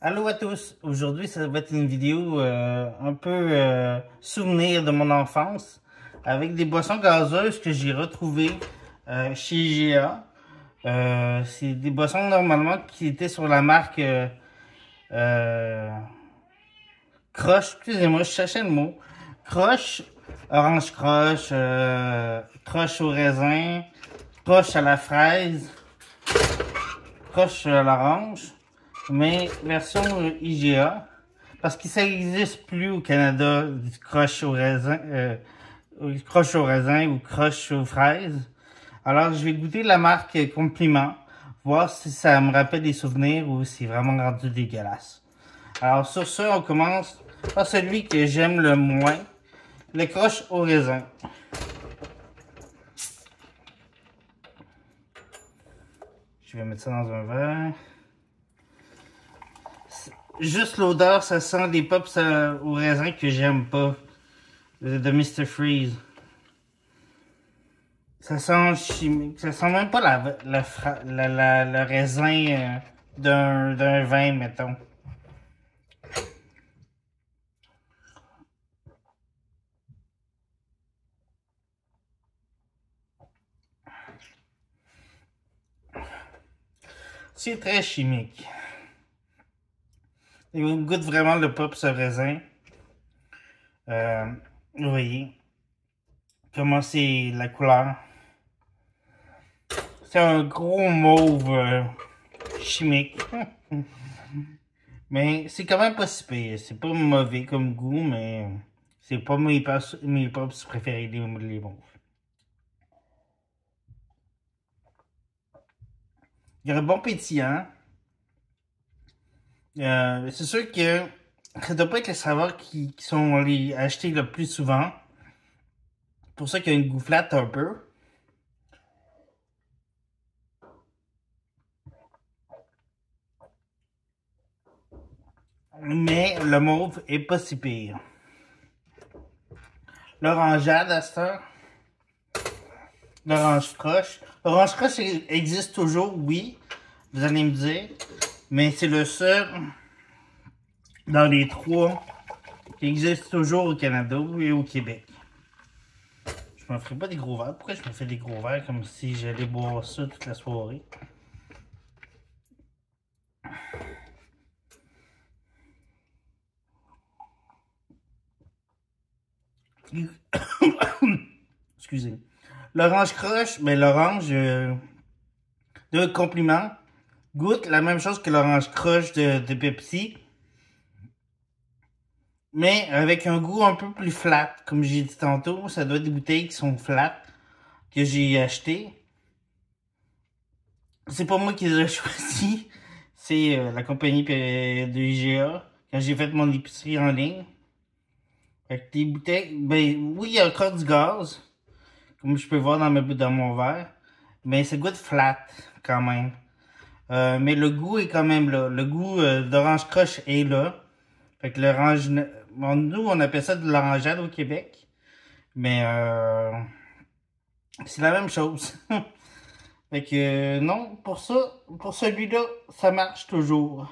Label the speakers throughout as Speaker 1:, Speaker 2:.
Speaker 1: Allô à tous, aujourd'hui ça va être une vidéo un peu souvenir de mon enfance avec des boissons gazeuses que j'ai retrouvées chez IGA. C'est des boissons normalement qui étaient sur la marque euh, Crush, excusez-moi, je cherchais le mot. Crush, Orange Crush, Crush au raisin, Crush à la fraise, Crush à l'orange. Mais version IGA, parce que ça n'existe plus au Canada du croche au raisin, ou croche aux fraises. Alors je vais goûter la marque Compliment, voir si ça me rappelle des souvenirs ou si c'est vraiment rendu dégueulasse. Alors sur ce, on commence par celui que j'aime le moins, le croche au raisin. Je vais mettre ça dans un verre. Juste l'odeur, ça sent des pops au raisin que j'aime pas. De Mr. Freeze. Ça sent chimique. Ça sent même pas le raisin d'un vin, mettons. C'est très chimique. Et on goûte vraiment le pops au raisin. Vous voyez comment c'est la couleur. C'est un gros mauve chimique. Mais c'est quand même pas si pire. C'est pas mauvais comme goût, mais c'est pas mes pops préférés, les mauves. Il y a un bon pétillant. C'est sûr que ça doit pas être les saveurs qui sont achetés le plus souvent. C'est pour ça qu'il y a une goût flat un peu. Mais le mauve est pas si pire. L'orangeade à cette heure. L'orange croche. L'orange croche existe toujours, oui. Vous allez me dire. Mais c'est le seul dans les trois qui existe toujours au Canada et au Québec. Je me ferai pas des gros verres. Pourquoi je me fais des gros verres comme si j'allais boire ça toute la soirée? Excusez. L'orange croche, mais l'orange de Compliment goûte la même chose que l'orange croche de Pepsi, mais avec un goût un peu plus flat. Comme j'ai dit tantôt, ça doit être des bouteilles qui sont flat que j'ai acheté. C'est pas moi qui les ai choisis, c'est la compagnie de IGA quand j'ai fait mon épicerie en ligne. Avec des bouteilles, ben oui, il y a encore du gaz, comme je peux voir dans mon verre, mais ça goûte flat quand même. Mais le goût est quand même là. Le goût d'orange croche est là. Fait que l'orange, nous on appelle ça de l'orangeade au Québec, mais c'est la même chose. Fait que non, pour ça, pour celui-là, ça marche toujours.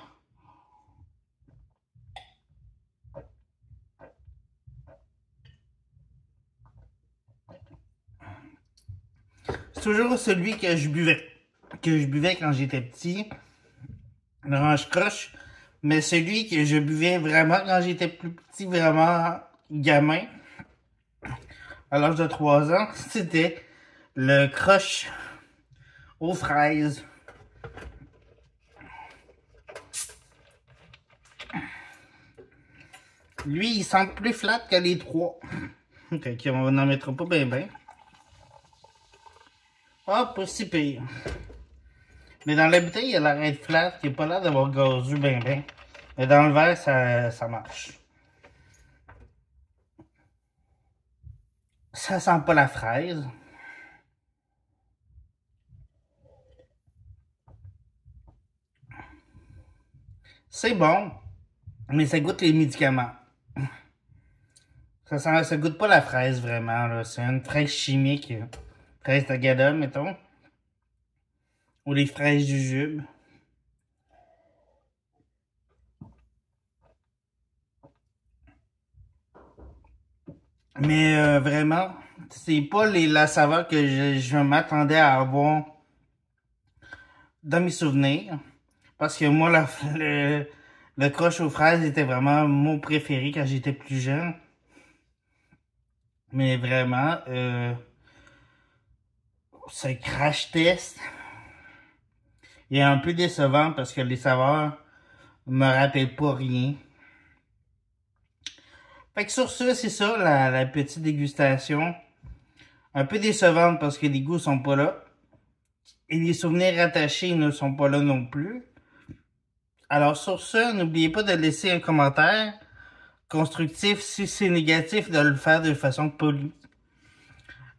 Speaker 1: C'est toujours celui que je buvais quand j'étais petit, l'orange croche, mais celui que je buvais vraiment quand j'étais plus petit, vraiment gamin, à l'âge de 3 ans, c'était le croche aux fraises. Lui, il semble plus flat que les trois. Ok, on n'en mettra pas bien ben. Ah, pas si pire. Mais dans la bouteille, il a l'air d'être flat, qui n'a pas l'air d'avoir gazeux bien ben. Mais dans le verre, ça marche. Ça sent pas la fraise. C'est bon, mais ça goûte les médicaments. Ça goûte pas la fraise vraiment, c'est une fraise chimique. Fraise tagada, mettons. Ou les fraises jujubes. Mais vraiment, c'est pas la saveur que je m'attendais à avoir dans mes souvenirs. Parce que moi, le croche aux fraises était vraiment mon préféré quand j'étais plus jeune. Mais vraiment, ce crash test est un peu décevant parce que les saveurs me rappellent pas rien. Fait que sur ça, c'est ça, la petite dégustation. Un peu décevante parce que les goûts sont pas là. Et les souvenirs rattachés ne sont pas là non plus. Alors sur ça, n'oubliez pas de laisser un commentaire constructif. Si c'est négatif, de le faire de façon polie.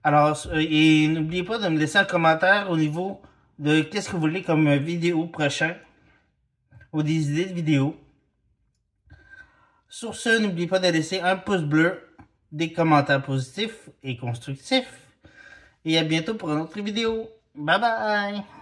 Speaker 1: Alors, et n'oubliez pas de me laisser un commentaire au niveau de qu'est-ce que vous voulez comme vidéo prochain. Ou des idées de vidéos. Sur ce, n'oubliez pas de laisser un pouce bleu, des commentaires positifs et constructifs. Et à bientôt pour une autre vidéo. Bye bye!